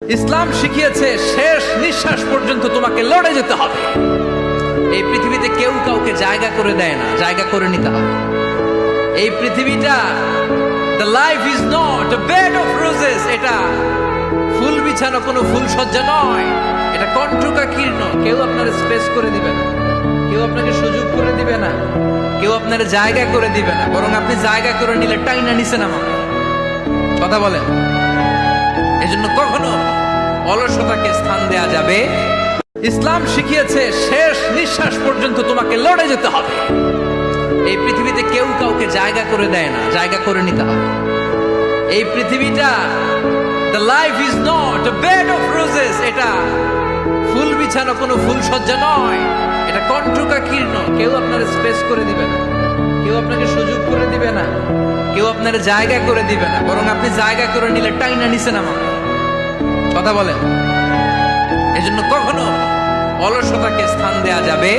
ইসলাম শিখিয়েছে শেষ নিঃশ্বাস পর্যন্ত তোমাকে লড়ে যেতে হবে। এই পৃথিবীতে কেউ কাউকে জায়গা করে দেয় না, জায়গা করে নিতে হবে। এই পৃথিবীটা the life is not a bed of roses, এটা ফুল বিছানো কোনো ফুল সজ্জা নয়, এটা কণ্টকাকীর্ণ। কেউ আপনার স্পেস করে দিবে না, কেউ আপনাকে সুযোগ করে দিবে না, কেউ আপনার জায়গা করে দিবে না, বরং আপনি জায়গা করে নিলে টাইনা নিচে নামাবে। কথা বলেন। এজন্য কখনো অলসতাকে স্থান দেয়া যাবে। ইসলাম শিখিয়েছে শেষ নিঃশ্বাস পর্যন্ত তোমাকে লড়ে যেতে হবে। এই পৃথিবীতে কেউ কাউকে জায়গা করে দেয় না, জায়গা করে নিতে হবে। এই পৃথিবীটা the life is not a bed of roses, এটা ফুল বিছানো কোনো ফুল সজ্জা নয়, এটা কণ্টকাকীর্ণ। কেউ আপনার স্পেস করে দিবে না, কেউ আপনাকে সুযোগ করে দিবে না, কেউ আপনার জায়গা করে দিবে না, বরং আপনি জায়গা করে নিলে টাইনা নিচে নামাবে। কথা বলেন। এজন্য কখনো অলসতাকে স্থান দেয়া যাবে